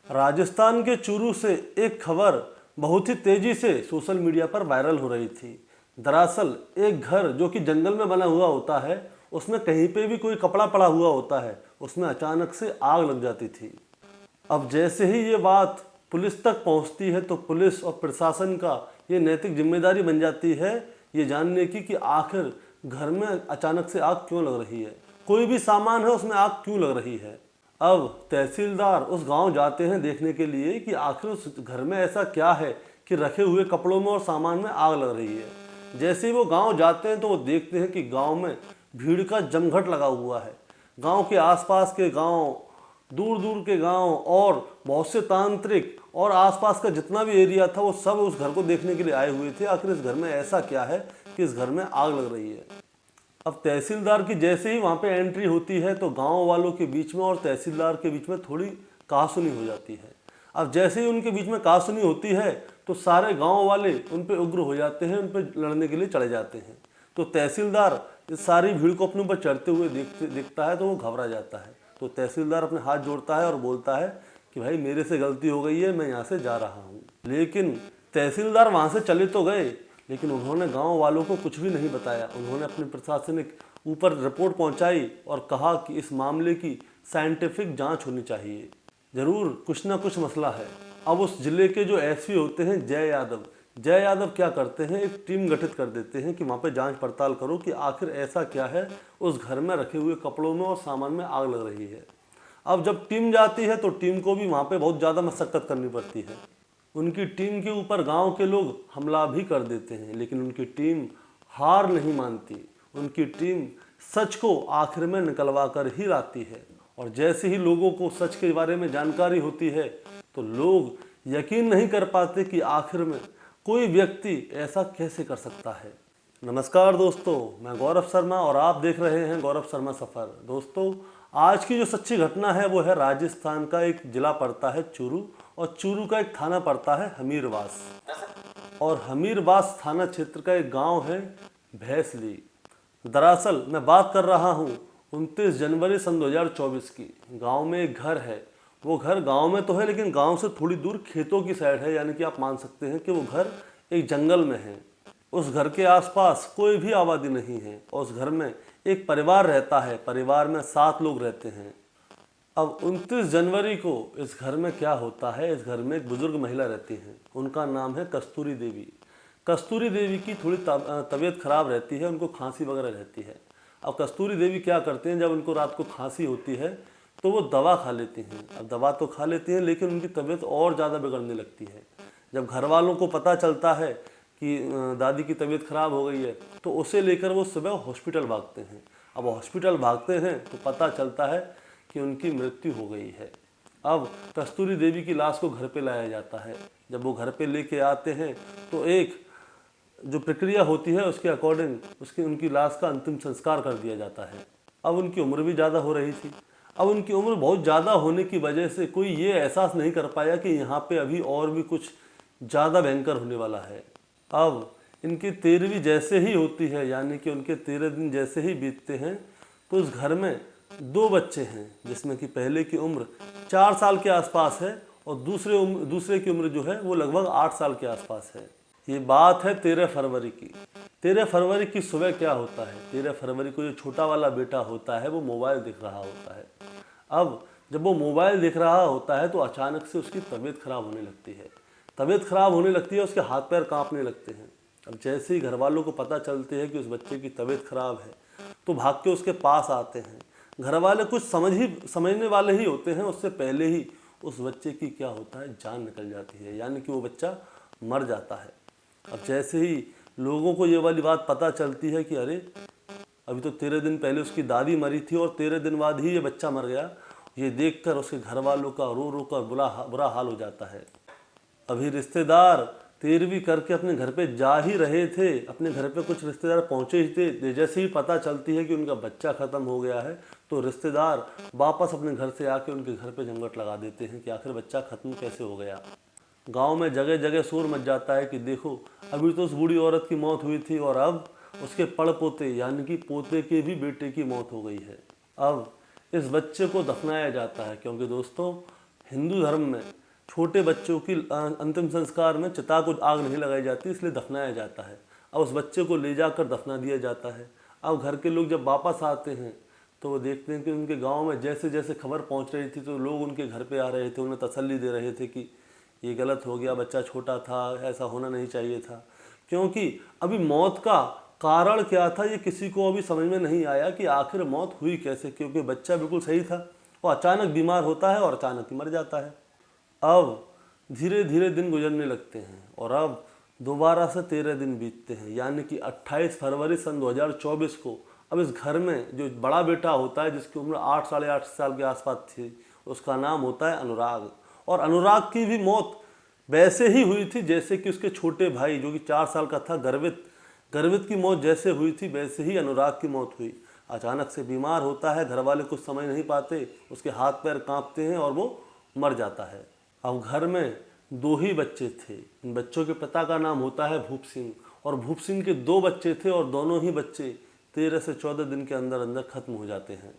राजस्थान के चूरू से एक खबर बहुत ही तेजी से सोशल मीडिया पर वायरल हो रही थी। दरअसल एक घर जो कि जंगल में बना हुआ होता है, उसमें कहीं पे भी कोई कपड़ा पड़ा हुआ होता है, उसमें अचानक से आग लग जाती थी। अब जैसे ही ये बात पुलिस तक पहुंचती है तो पुलिस और प्रशासन का ये नैतिक जिम्मेदारी बन जाती है ये जानने की कि आखिर घर में अचानक से आग क्यों लग रही है, कोई भी सामान है उसमें आग क्यों लग रही है। अब तहसीलदार उस गांव जाते हैं देखने के लिए कि आखिर उस घर में ऐसा क्या है कि रखे हुए कपड़ों में और सामान में आग लग रही है। जैसे ही वो गांव जाते हैं तो वो देखते हैं कि गांव में भीड़ का जमघट लगा हुआ है। गांव के आसपास के गांव, दूर दूर के गांव और बहुत से तांत्रिक और आसपास का जितना भी एरिया था वो सब उस घर को देखने के लिए आए हुए थे। आखिर इस घर में ऐसा क्या है कि इस घर में आग लग रही है। अब तहसीलदार की जैसे ही वहाँ पे एंट्री होती है तो गांव वालों के बीच में और तहसीलदार के बीच में थोड़ी कहासुनी हो जाती है। अब जैसे ही उनके बीच में कहासुनी होती है तो सारे गांव वाले उन पे उग्र हो जाते हैं, उन पे लड़ने के लिए चले जाते हैं। तो तहसीलदार इस सारी भीड़ को अपने ऊपर चढ़ते हुए देखता है तो वो घबरा जाता है। तो तहसीलदार अपने हाथ जोड़ता है और बोलता है कि भाई मेरे से गलती हो गई है, मैं यहाँ से जा रहा हूँ। लेकिन तहसीलदार वहाँ से चले तो गए, लेकिन उन्होंने गांव वालों को कुछ भी नहीं बताया। उन्होंने अपने प्रशासनिक ऊपर रिपोर्ट पहुंचाई और कहा कि इस मामले की साइंटिफिक जांच होनी चाहिए, जरूर कुछ ना कुछ मसला है। अब उस जिले के जो एसपी होते हैं जय यादव क्या करते हैं, एक टीम गठित कर देते हैं कि वहाँ पे जांच पड़ताल करो कि आखिर ऐसा क्या है उस घर में रखे हुए कपड़ों में और सामान में आग लग रही है। अब जब टीम जाती है तो टीम को भी वहाँ पे बहुत ज़्यादा मशक्कत करनी पड़ती है। उनकी टीम के ऊपर गांव के लोग हमला भी कर देते हैं, लेकिन उनकी टीम हार नहीं मानती। उनकी टीम सच को आखिर में निकलवा कर ही लाती है। और जैसे ही लोगों को सच के बारे में जानकारी होती है तो लोग यकीन नहीं कर पाते कि आखिर में कोई व्यक्ति ऐसा कैसे कर सकता है। नमस्कार दोस्तों, मैं गौरव शर्मा और आप देख रहे हैं गौरव शर्मा सफ़र। दोस्तों, आज की जो सच्ची घटना है वो है राजस्थान का एक जिला पड़ता है चूरू, और चूरू का एक थाना पड़ता है हमीरवास, और हमीरवास थाना क्षेत्र का एक गांव है भैंसली। दरअसल मैं बात कर रहा हूं 29 जनवरी सन 2024 की। गांव में एक घर है, वो घर गांव में तो है लेकिन गांव से थोड़ी दूर खेतों की साइड है, यानी कि आप मान सकते हैं कि वो घर एक जंगल में है। उस घर के आसपास कोई भी आबादी नहीं है और उस घर में एक परिवार रहता है। परिवार में 7 लोग रहते हैं। अब 29 जनवरी को इस घर में क्या होता है, इस घर में एक बुजुर्ग महिला रहती हैं, उनका नाम है कस्तूरी देवी। कस्तूरी देवी की थोड़ी तबीयत खराब रहती है, उनको खांसी वगैरह रहती है। अब कस्तूरी देवी क्या करते हैं, जब उनको रात को खांसी होती है तो वो दवा खा लेती हैं। अब दवा तो खा लेती हैं लेकिन उनकी तबीयत और ज़्यादा बिगड़ने लगती है। जब घर वालों को पता चलता है कि दादी की तबीयत खराब हो गई है तो उसे लेकर वो सुबह हॉस्पिटल भागते हैं। अब हॉस्पिटल भागते हैं तो पता चलता है कि उनकी मृत्यु हो गई है। अब कस्तूरी देवी की लाश को घर पे लाया जाता है। जब वो घर पे लेके आते हैं तो एक जो प्रक्रिया होती है उसके अकॉर्डिंग उनकी लाश का अंतिम संस्कार कर दिया जाता है। अब उनकी उम्र भी ज़्यादा हो रही थी। अब उनकी उम्र बहुत ज़्यादा होने की वजह से कोई ये एहसास नहीं कर पाया कि यहाँ पे अभी और भी कुछ ज़्यादा भयंकर होने वाला है। अब इनकी 13वीं जैसे ही होती है, यानी कि उनके 13 दिन जैसे ही बीतते हैं तो उस घर में 2 बच्चे हैं, जिसमें कि पहले की उम्र 4 साल के आसपास है और दूसरे की उम्र जो है वो लगभग 8 साल के आसपास है। ये बात है 13 फरवरी की। 13 फरवरी की सुबह क्या होता है, 13 फरवरी को जो छोटा वाला बेटा होता है वो मोबाइल देख रहा होता है। अब जब वो मोबाइल देख रहा होता है तो अचानक से उसकी तबीयत खराब होने लगती है। तबीयत खराब होने लगती है, उसके हाथ पैर कांपने लगते हैं। अब जैसे ही घर वालों को पता चलते हैं कि उस बच्चे की तबीयत खराब है तो भाग के उसके पास आते हैं। घर वाले कुछ समझने वाले ही होते हैं, उससे पहले ही उस बच्चे की क्या होता है, जान निकल जाती है, यानी कि वो बच्चा मर जाता है। अब जैसे ही लोगों को ये वाली बात पता चलती है कि अरे अभी तो 13 दिन पहले उसकी दादी मरी थी और 13 दिन बाद ही ये बच्चा मर गया, ये देखकर उसके घर वालों का रो रो कर बुरा हाल हो जाता है। अभी रिश्तेदार 13वीं करके अपने घर पे जा ही रहे थे, अपने घर पे कुछ रिश्तेदार पहुंचे ही थे। जैसे ही पता चलती है कि उनका बच्चा ख़त्म हो गया है तो रिश्तेदार वापस अपने घर से आके उनके घर पे जमघट लगा देते हैं कि आखिर बच्चा ख़त्म कैसे हो गया। गांव में जगह जगह शोर मच जाता है कि देखो अभी तो उस बूढ़ी औरत की मौत हुई थी और अब उसके पड़पोते यानी कि पोते के भी बेटे की मौत हो गई है। अब इस बच्चे को दफनाया जाता है, क्योंकि दोस्तों हिंदू धर्म में छोटे बच्चों की अंतिम संस्कार में चिता को आग नहीं लगाई जाती, इसलिए दफनाया जाता है। अब उस बच्चे को ले जाकर दफना दिया जाता है। अब घर के लोग जब वापस आते हैं तो वो देखते हैं कि उनके गांव में जैसे जैसे खबर पहुंच रही थी तो लोग उनके घर पे आ रहे थे, उन्हें तसल्ली दे रहे थे कि ये गलत हो गया, बच्चा छोटा था, ऐसा होना नहीं चाहिए था। क्योंकि अभी मौत का कारण क्या था ये किसी को अभी समझ में नहीं आया कि आखिर मौत हुई कैसे, क्योंकि बच्चा बिल्कुल सही था, वो अचानक बीमार होता है और अचानक ही मर जाता है। अब धीरे धीरे दिन गुजरने लगते हैं और अब दोबारा से 13 दिन बीतते हैं, यानी कि 28 फरवरी सन 2024 को अब इस घर में जो बड़ा बेटा होता है, जिसकी उम्र 8 साढ़े 8 साल के आसपास थी, उसका नाम होता है अनुराग। और अनुराग की भी मौत वैसे ही हुई थी जैसे कि उसके छोटे भाई जो कि 4 साल का था गर्वित की मौत जैसे हुई थी, वैसे ही अनुराग की मौत हुई। अचानक से बीमार होता है, घर वाले कुछ समझ नहीं पाते, उसके हाथ पैर कांपते हैं और वो मर जाता है। अब घर में 2 ही बच्चे थे। इन बच्चों के पिता का नाम होता है भूप सिंह, और भूप सिंह के 2 बच्चे थे और दोनों ही बच्चे 13 से 14 दिन के अंदर अंदर खत्म हो जाते हैं।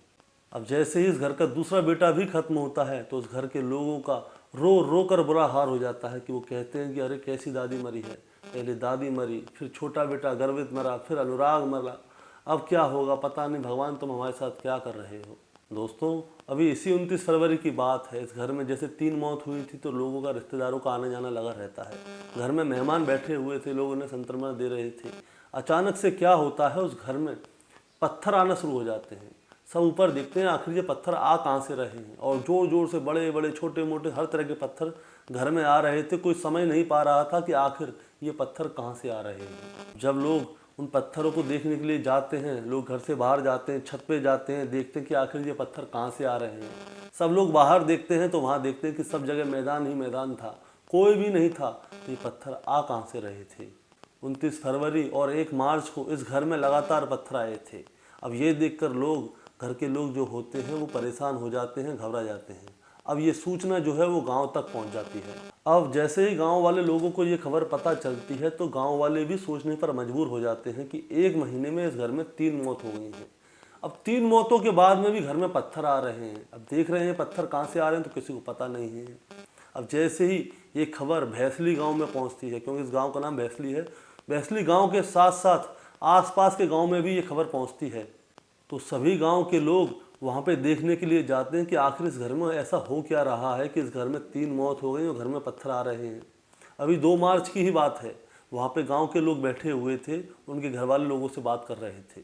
अब जैसे ही इस घर का दूसरा बेटा भी खत्म होता है तो उस घर के लोगों का रो रो कर बुरा हाल हो जाता है कि वो कहते हैं कि अरे कैसी दादी मरी है, पहले दादी मरी, फिर छोटा बेटा गर्वित मरा, फिर अनुराग मरा, अब क्या होगा पता नहीं, भगवान तुम हमारे साथ क्या कर रहे हो। दोस्तों अभी इसी 29 फरवरी की बात है। इस घर में जैसे 3 मौत हुई थी तो लोगों का, रिश्तेदारों का आना जाना लगा रहता है। घर में मेहमान बैठे हुए थे, लोग उन्हें संतर्पण दे रहे थे। अचानक से क्या होता है, उस घर में पत्थर आना शुरू हो जाते हैं। सब ऊपर देखते हैं आखिर ये पत्थर आ कहाँ से रहे हैं, और जोर जोर से बड़े बड़े छोटे मोटे हर तरह के पत्थर घर में आ रहे थे। कोई समझ नहीं पा रहा था कि आखिर ये पत्थर कहाँ से आ रहे हैं। जब लोग उन पत्थरों को देखने के लिए जाते हैं, लोग घर से बाहर जाते हैं, छत पे जाते हैं, देखते हैं कि आखिर ये पत्थर कहाँ से आ रहे हैं। सब लोग बाहर देखते हैं तो वहाँ देखते हैं कि सब जगह मैदान ही मैदान था, कोई भी नहीं था। तो ये पत्थर आ कहाँ से रहे थे। 29 फरवरी और 1 मार्च को इस घर में लगातार पत्थर आए थे। अब ये देखकर लोग, घर के लोग जो होते हैं वो परेशान हो जाते हैं, घबरा जाते हैं। अब ये सूचना जो है वो गांव तक पहुंच जाती है। अब जैसे ही गांव वाले लोगों को ये खबर पता चलती है तो गांव वाले भी सोचने पर मजबूर हो जाते हैं कि 1 महीने में इस घर में 3 मौत हो गई हैं। अब 3 मौतों के बाद में भी घर में पत्थर आ रहे हैं। अब देख रहे हैं पत्थर कहाँ से आ रहे हैं तो किसी को पता नहीं है। अब जैसे ही ये खबर भैंसली गाँव में पहुँचती है, क्योंकि इस गाँव का नाम भैंसली है, भैंसली गाँव के साथ साथ आसपास के गाँव में भी ये खबर पहुँचती है, तो सभी गांव के लोग वहां पे देखने के लिए जाते हैं कि आखिर इस घर में ऐसा हो क्या रहा है कि इस घर में 3 मौत हो गई और घर में पत्थर आ रहे हैं। अभी 2 मार्च की ही बात है, वहां पे गांव के लोग बैठे हुए थे, उनके घर वाले लोगों से बात कर रहे थे।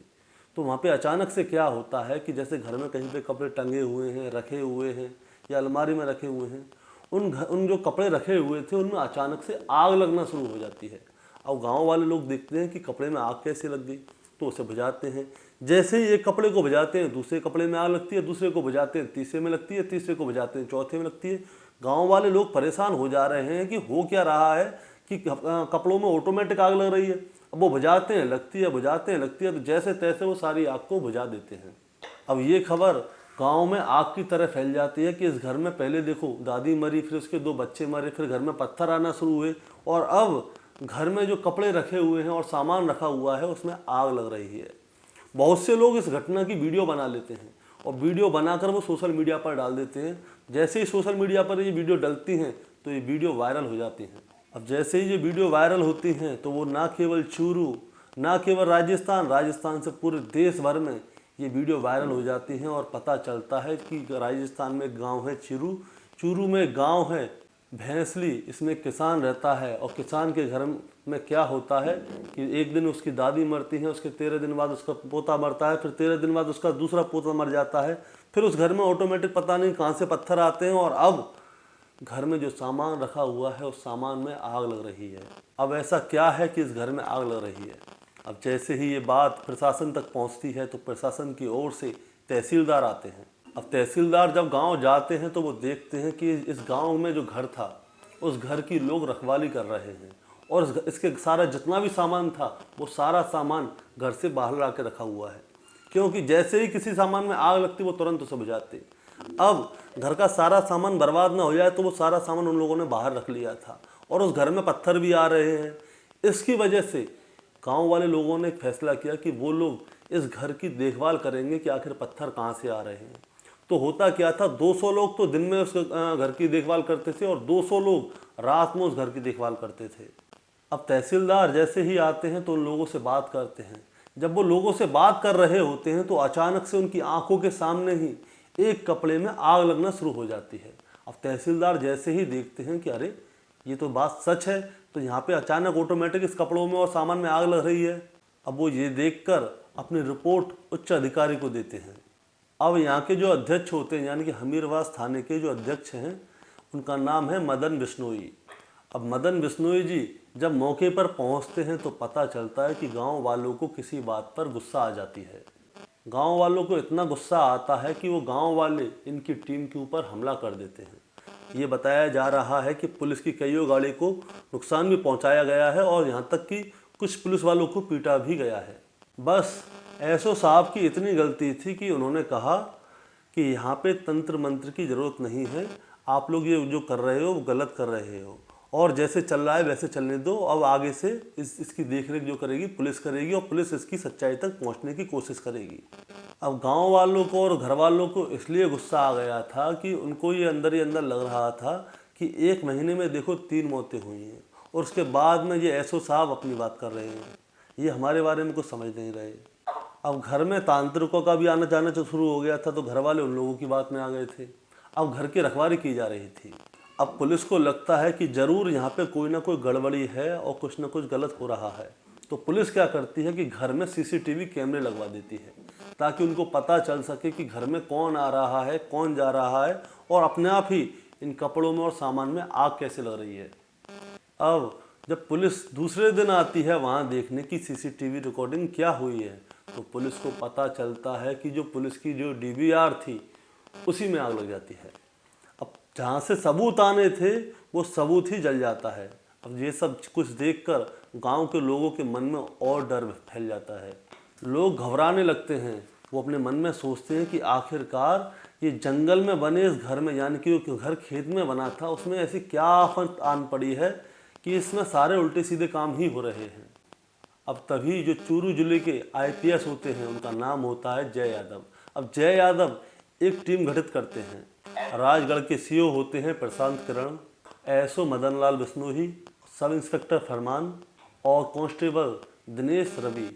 तो वहां पे अचानक से क्या होता है कि जैसे घर में कहीं पे कपड़े टंगे हुए हैं, रखे हुए हैं या अलमारी में रखे हुए हैं, उन जो कपड़े रखे हुए थे उनमें अचानक से आग लगना शुरू हो जाती है। अब गाँव वाले लोग देखते हैं कि कपड़े में आग कैसे लग गई, तो उसे बुझाते हैं। जैसे ही एक कपड़े को बुझाते हैं दूसरे कपड़े में आग लगती है, दूसरे को बुझाते हैं तीसरे में लगती है, तीसरे को बुझाते हैं चौथे में लगती है। गांव वाले लोग परेशान हो जा रहे हैं कि हो क्या रहा है कि कपड़ों में ऑटोमेटिक आग लग रही है। अब वो बुझाते हैं लगती है, बुझाते हैं लगती है, तो जैसे तैसे वो सारी आग को बुझा देते हैं। अब ये खबर गांव में आग की तरह फैल जाती है कि इस घर में पहले देखो दादी मरी, फिर उसके 2 बच्चे मरे, फिर घर में पत्थर आना शुरू हुए, और अब घर में जो कपड़े रखे हुए हैं और सामान रखा हुआ है उसमें आग लग रही है। बहुत से लोग इस घटना की वीडियो बना लेते हैं और वीडियो बनाकर वो सोशल मीडिया पर डाल देते हैं। जैसे ही सोशल मीडिया पर ये वीडियो डलती हैं तो ये वीडियो वायरल हो जाती हैं। अब जैसे ही ये वीडियो वायरल होती हैं तो वो ना केवल चूरू, ना केवल राजस्थान से पूरे देश भर में ये वीडियो वायरल हो जाती हैं और पता चलता है कि राजस्थान में गाँव है चूरू में गाँव है भैंसली, इसमें किसान रहता है। और किसान के घर में क्या होता है कि एक दिन उसकी दादी मरती है, उसके 13 दिन बाद उसका पोता मरता है, फिर 13 दिन बाद उसका दूसरा पोता मर जाता है, फिर उस घर में ऑटोमेटिक पता नहीं कहाँ से पत्थर आते हैं, और अब घर में जो सामान रखा हुआ है उस सामान में आग लग रही है। अब ऐसा क्या है कि इस घर में आग लग रही है। अब जैसे ही ये बात प्रशासन तक पहुँचती है तो प्रशासन की ओर से तहसीलदार आते हैं। अब तहसीलदार जब गांव जाते हैं तो वो देखते हैं कि इस गांव में जो घर था उस घर की लोग रखवाली कर रहे हैं, और इसके सारा जितना भी सामान था वो सारा सामान घर से बाहर ला के रखा हुआ है, क्योंकि जैसे ही किसी सामान में आग लगती वो तुरंत उसे बुझाते। अब घर का सारा सामान बर्बाद ना हो जाए तो वो सारा सामान उन लोगों ने बाहर रख लिया था, और उस घर में पत्थर भी आ रहे हैं। इसकी वजह से गाँव वाले लोगों ने फैसला किया कि वो लोग इस घर की देखभाल करेंगे कि आखिर पत्थर कहाँ से आ रहे हैं। तो होता क्या था, 200 लोग तो दिन में उस घर की देखभाल करते थे और 200 लोग रात में उस घर की देखभाल करते थे। अब तहसीलदार जैसे ही आते हैं तो उन लोगों से बात करते हैं। जब वो लोगों से बात कर रहे होते हैं तो अचानक से उनकी आंखों के सामने ही एक कपड़े में आग लगना शुरू हो जाती है। अब तहसीलदार जैसे ही देखते हैं कि अरे ये तो बात सच है, तो यहाँ पे अचानक ऑटोमेटिक इस कपड़ों में और सामान में आग लग रही है। अब वो ये देखकर अपनी रिपोर्ट उच्च अधिकारी को देते हैं। अब यहाँ के जो अध्यक्ष होते हैं, यानी कि हमीरवास थाने के जो अध्यक्ष हैं, उनका नाम है मदन बिश्नोई। अब मदन बिश्नोई जी जब मौके पर पहुँचते हैं तो पता चलता है कि गांव वालों को किसी बात पर गुस्सा आ जाती है। गांव वालों को इतना गुस्सा आता है कि वो गांव वाले इनकी टीम के ऊपर हमला कर देते हैं। ये बताया जा रहा है कि पुलिस की कईयों गाड़ी को नुकसान भी पहुंचाया गया है और यहाँ तक कि कुछ पुलिस वालों को पीटा भी गया है। बस एसओ साहब की इतनी गलती थी कि उन्होंने कहा कि यहाँ पे तंत्र मंत्र की ज़रूरत नहीं है, आप लोग ये जो कर रहे हो वो गलत कर रहे हो और जैसे चल रहा है वैसे चलने दो। अब आगे से इसकी देखरेख जो करेगी पुलिस करेगी और पुलिस इसकी सच्चाई तक पहुँचने की कोशिश करेगी। अब गांव वालों को और घर वालों को इसलिए गुस्सा आ गया था कि उनको ये अंदर लग रहा था कि 1 महीने में देखो 3 मौतें हुई हैं और उसके बाद में ये एसओ साहब अपनी बात कर रहे हैं, ये हमारे बारे में कुछ समझ नहीं रहे। अब घर में तांत्रिकों का भी आना जाना जो शुरू हो गया था तो घर वाले उन लोगों की बात में आ गए थे। अब घर की रखवाली की जा रही थी। अब पुलिस को लगता है कि ज़रूर यहाँ पे कोई ना कोई गड़बड़ी है और कुछ ना कुछ गलत हो रहा है। तो पुलिस क्या करती है कि घर में सीसीटीवी कैमरे लगवा देती है ताकि उनको पता चल सके कि घर में कौन आ रहा है, कौन जा रहा है और अपने आप ही इन कपड़ों में और सामान में आग कैसे लग रही है। अब जब पुलिस दूसरे दिन आती है वहाँ देखने की सीसीटीवी रिकॉर्डिंग क्या हुई है तो पुलिस को पता चलता है कि जो पुलिस की जो डीवीआर थी उसी में आग लग जाती है। अब जहाँ से सबूत आने थे वो सबूत ही जल जाता है। अब ये सब कुछ देखकर गांव के लोगों के मन में और डर फैल जाता है। लोग घबराने लगते हैं। वो अपने मन में सोचते हैं कि आखिरकार ये जंगल में बने इस घर में, यानी कि वो घर खेत में बना था, उसमें ऐसी क्या आफत आन पड़ी है कि इसमें सारे उल्टे सीधे काम ही हो रहे हैं। अब तभी जो चूरू जिले के आईपीएस होते हैं उनका नाम होता है जय यादव। अब जय यादव एक टीम गठित करते हैं। राजगढ़ के सीओ होते हैं प्रशांत किरण, SO Madan Lal Bishnoi, sub inspector फरमान और कांस्टेबल दिनेश रवि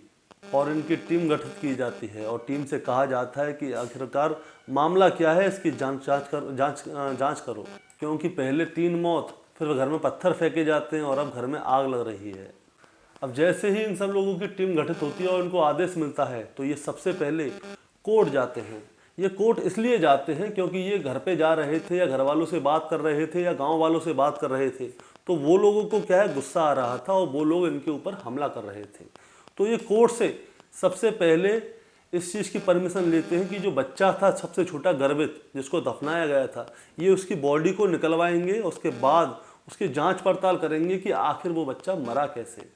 और इनकी टीम गठित की जाती है और टीम से कहा जाता है कि आखिरकार मामला क्या है, इसकी जांच करो, क्योंकि पहले 3 मौत, फिर घर में पत्थर फेंके जाते हैं और अब घर में आग लग रही है। अब जैसे ही इन सब लोगों की टीम गठित होती है और इनको आदेश मिलता है तो ये सबसे पहले कोर्ट जाते हैं। ये कोर्ट इसलिए जाते हैं क्योंकि ये घर पे जा रहे थे या घर वालों से बात कर रहे थे या गांव वालों से बात कर रहे थे, तो वो लोगों को क्या है गुस्सा आ रहा था और वो लोग इनके ऊपर हमला कर रहे थे। तो ये कोर्ट से सबसे पहले इस चीज़ की परमिशन लेते हैं कि जो बच्चा था सबसे छोटा गर्भित जिसको दफनाया गया था, ये उसकी बॉडी को निकलवाएंगे, उसके बाद उसकी जांच पड़ताल करेंगे कि आखिर वो बच्चा मरा कैसे।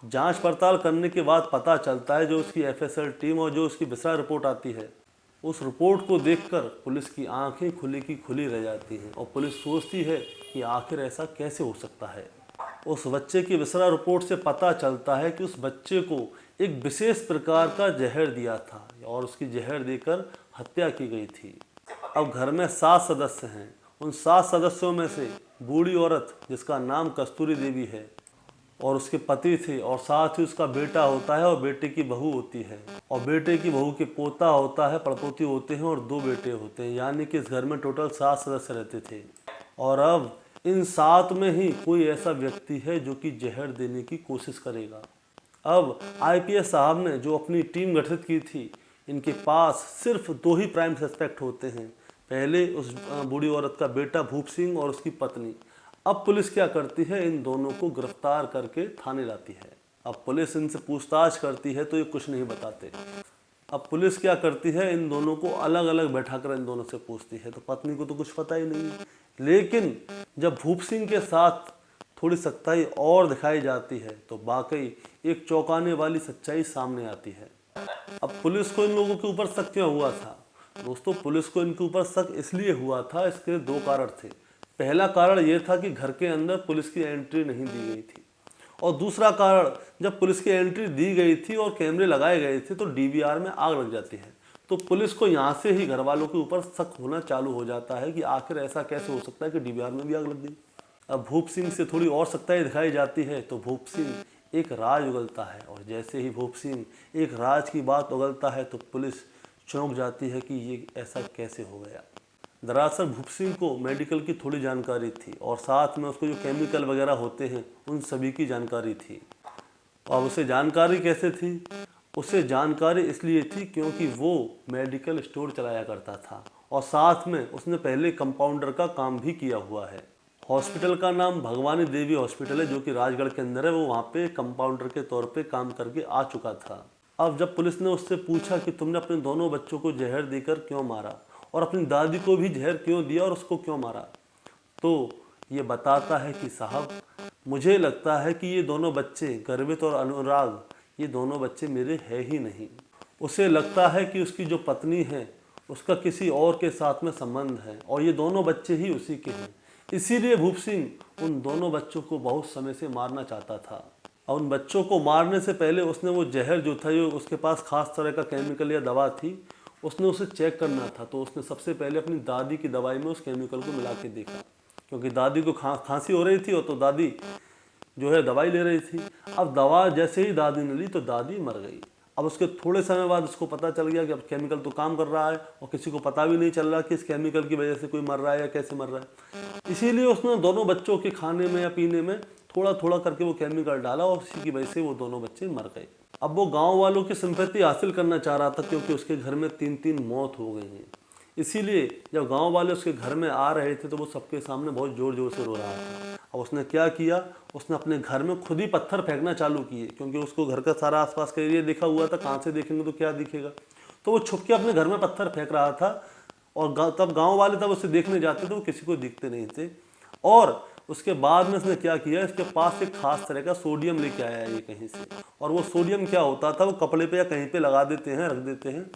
जांच पड़ताल करने के बाद पता चलता है, जो उसकी एफएसएल टीम और जो उसकी विसरा रिपोर्ट आती है, उस रिपोर्ट को देखकर पुलिस की आंखें खुली की खुली रह जाती हैं और पुलिस सोचती है कि आखिर ऐसा कैसे हो सकता है। उस बच्चे की विसरा रिपोर्ट से पता चलता है कि उस बच्चे को एक विशेष प्रकार का जहर दिया था और उसकी जहर देकर हत्या की गई थी। अब घर में 7 सदस्य हैं। उन 7 सदस्यों में से बूढ़ी औरत जिसका नाम कस्तूरी देवी है और उसके पति थे और साथ ही उसका बेटा होता है और बेटे की बहू होती है और बेटे की बहू के पोता होता है, पड़पोती होते हैं और 2 बेटे होते हैं, यानी कि इस घर में टोटल 7 सदस्य रहते थे। और अब इन 7 में ही कोई ऐसा व्यक्ति है जो कि जहर देने की कोशिश करेगा। अब आईपीएस साहब ने जो अपनी टीम गठित की थी, इनके पास सिर्फ 2 ही प्राइम सस्पेक्ट होते हैं। पहले उस बूढ़ी औरत का बेटा भूप सिंह और उसकी पत्नी। अब पुलिस क्या करती है, इन दोनों को गिरफ्तार करके थाने लाती है। अब पुलिस इनसे पूछताछ करती है तो ये कुछ नहीं बताते। अब पुलिस क्या करती है, इन दोनों को अलग अलग बैठाकर इन दोनों से पूछती है। तो पत्नी को तो कुछ पता ही नहीं, लेकिन जब भूप सिंह के साथ थोड़ी सख्ताई और दिखाई जाती है तो वाकई एक चौंकाने वाली सच्चाई सामने आती है। अब पुलिस को इन लोगों के ऊपर शक क्यों हुआ था दोस्तों? पुलिस को इनके ऊपर शक इसलिए हुआ था, इसके 2 कारण थे। पहला कारण ये था कि घर के अंदर पुलिस की एंट्री नहीं दी गई थी और दूसरा कारण, जब पुलिस की एंट्री दी गई थी और कैमरे लगाए गए थे तो डीवीआर में आग लग जाती है। तो पुलिस को यहाँ से ही घर वालों के ऊपर शक होना चालू हो जाता है कि आखिर ऐसा कैसे हो सकता है कि डीवीआर में भी आग लग गई। अब भूप सिंह से थोड़ी और सख्ताई दिखाई जाती है तो भूप सिंह एक राज उगलता है, और जैसे ही भूप सिंह एक राज की बात उगलता है तो पुलिस चौंक जाती है कि ये ऐसा कैसे हो गया। दरअसल भूप सिंह को मेडिकल की थोड़ी जानकारी थी और साथ में उसको जो केमिकल वगैरह होते हैं उन सभी की जानकारी थी। अब उसे जानकारी कैसे थी? उसे जानकारी इसलिए थी क्योंकि वो मेडिकल स्टोर चलाया करता था और साथ में उसने पहले कंपाउंडर का काम भी किया हुआ है। हॉस्पिटल का नाम भगवानी देवी हॉस्पिटल है जो कि राजगढ़ के अंदर है। वो वहाँ पे कंपाउंडर के तौर पे काम करके आ चुका था। अब जब पुलिस ने उससे पूछा कि तुमने अपने दोनों बच्चों को जहर देकर क्यों मारा और अपनी दादी को भी जहर क्यों दिया और उसको क्यों मारा, तो ये बताता है कि साहब मुझे लगता है कि ये दोनों बच्चे गर्वित और अनुराग, ये दोनों बच्चे मेरे हैं ही नहीं। उसे लगता है कि उसकी जो पत्नी है उसका किसी और के साथ में संबंध है और ये दोनों बच्चे ही उसी के हैं। इसीलिए भूप सिंह उन दोनों बच्चों को बहुत समय से मारना चाहता था और उन बच्चों को मारने से पहले उसने वो जहर जो था, जो उसके पास खास तरह का केमिकल या दवा थी, उसने उसे चेक करना था। तो उसने सबसे पहले अपनी दादी की दवाई में उस केमिकल को मिला के देखा, क्योंकि दादी को खांसी हो रही थी और तो दादी जो है दवाई ले रही थी। अब दवा जैसे ही दादी ने ली तो दादी मर गई। अब उसके थोड़े समय बाद उसको पता चल गया कि अब केमिकल तो काम कर रहा है और किसी को पता भी नहीं चल रहा कि इस केमिकल की वजह से कोई मर रहा है या कैसे मर रहा है। इसीलिए उसने दोनों बच्चों के खाने में या पीने में थोड़ा थोड़ा करके वो केमिकल डाला और उसी की वजह से वो दोनों बच्चे मर गए। अब वो गाँव वालों की सिंपैथी हासिल करना चाह रहा था क्योंकि उसके घर में 3-3 मौत हो गई हैं। इसीलिए जब गांव वाले उसके घर में आ रहे थे तो वो सबके सामने बहुत ज़ोर ज़ोर से रो रहा था। और उसने क्या किया, उसने अपने घर में खुद ही पत्थर फेंकना चालू किए, क्योंकि उसको घर का सारा आसपास का एरिया देखा हुआ था, कहाँ से देखेंगे तो क्या दिखेगा। तो वो छुप के अपने घर में पत्थर फेंक रहा था और तब गाँव वाले तब उसे देखने जाते थे, वो किसी को दिखते नहीं थे। और उसके बाद में उसने क्या किया, इसके पास एक खास तरह का सोडियम लेके आया ये कहीं से, और वो सोडियम क्या होता था, वो कपड़े पे या कहीं पे लगा देते हैं, रख देते हैं,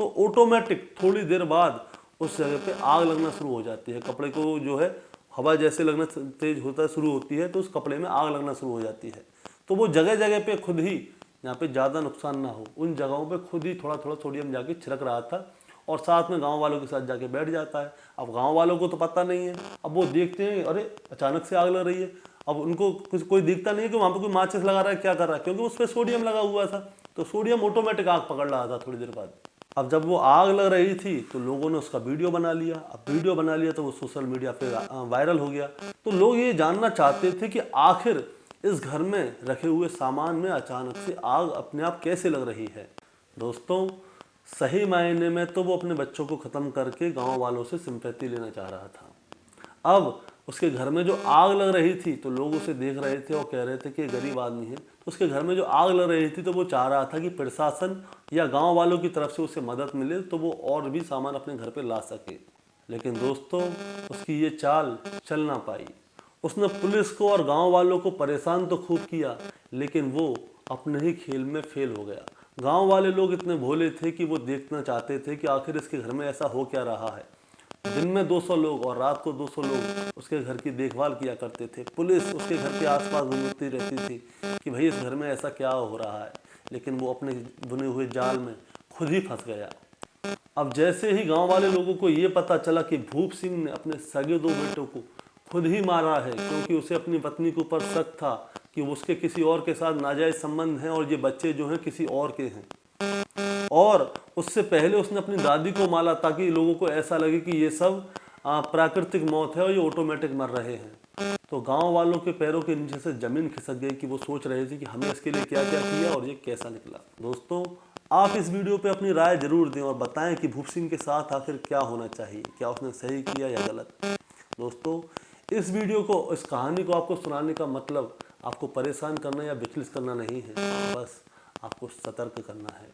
तो ऑटोमेटिक थोड़ी देर बाद उस जगह पे आग लगना शुरू हो जाती है। कपड़े को जो है हवा जैसे लगना तेज होता है, शुरू होती है, तो उस कपड़े में आग लगना शुरू हो जाती है। तो वो जगह जगह पे खुद ही, यहाँ पे ज़्यादा नुकसान ना हो, उन जगहों पे खुद ही थोड़ा थोड़ा सोडियम जाके छिड़क रहा था और साथ में गांव वालों के साथ जाके बैठ जाता है। अब गांव वालों को तो पता नहीं है, अब वो देखते हैं अरे अचानक से आग लग रही है। अब उनको कोई दिखता नहीं है कि वहाँ पर कोई माचिस लगा रहा है, क्या कर रहा है, क्योंकि उस पर सोडियम लगा हुआ था, तो सोडियम ऑटोमेटिक आग पकड़ रहा था थोड़ी देर बाद। अब जब वो आग लग रही थी तो लोगों ने उसका वीडियो बना लिया। अब वीडियो बना लिया तो वो सोशल मीडिया पे वायरल हो गया। तो लोग ये जानना चाहते थे कि आखिर इस घर में रखे हुए सामान में अचानक से आग अपने आप कैसे लग रही है। दोस्तों, सही मायने में तो वो अपने बच्चों को ख़त्म करके गांव वालों से सिंपैथी लेना चाह रहा था। अब उसके घर में जो आग लग रही थी तो लोग उसे देख रहे थे और कह रहे थे कि गरीब आदमी है। तो उसके घर में जो आग लग रही थी तो वो चाह रहा था कि प्रशासन या गांव वालों की तरफ से उसे मदद मिले तो वो और भी सामान अपने घर पे ला सके। लेकिन दोस्तों, उसकी ये चाल चल ना पाई। उसने पुलिस को और गांव वालों को परेशान तो खूब किया, लेकिन वो अपने ही खेल में फेल हो गया। गांव वाले लोग इतने भोले थे कि वो देखना चाहते थे कि आखिर इसके घर में ऐसा हो क्या रहा है। दिन में 200 लोग और रात को 200 लोग उसके घर की देखभाल किया करते थे। पुलिस उसके घर के आसपास घूमती रहती थी कि भाई इस घर में ऐसा क्या हो रहा है, लेकिन वो अपने बुने हुए जाल में खुद ही फंस गया। अब जैसे ही गांव वाले लोगों को ये पता चला कि भूप सिंह ने अपने सगे 2 बेटों को खुद ही मारा है, क्योंकि उसे अपनी पत्नी के ऊपर शक था कि उसके किसी और के साथ नाजायज संबंध हैं और ये बच्चे जो हैं किसी और के हैं, और उससे पहले उसने अपनी दादी को मारा ताकि लोगों को ऐसा लगे कि ये सब प्राकृतिक मौत है और ये ऑटोमेटिक मर रहे हैं। तो गांव वालों के पैरों के नीचे से जमीन खिसक गई कि वो सोच रहे थे कि हमें इसके लिए क्या क्या किया और ये कैसा निकला। दोस्तों, आप इस वीडियो पे अपनी राय जरूर दें और बताएं कि भूप सिंह के साथ आखिर क्या होना चाहिए, क्या उसने सही किया या गलत। दोस्तों, इस वीडियो को, इस कहानी को आपको सुनाने का मतलब आपको परेशान करना या विचलित करना नहीं है, बस आपको सतर्क करना है।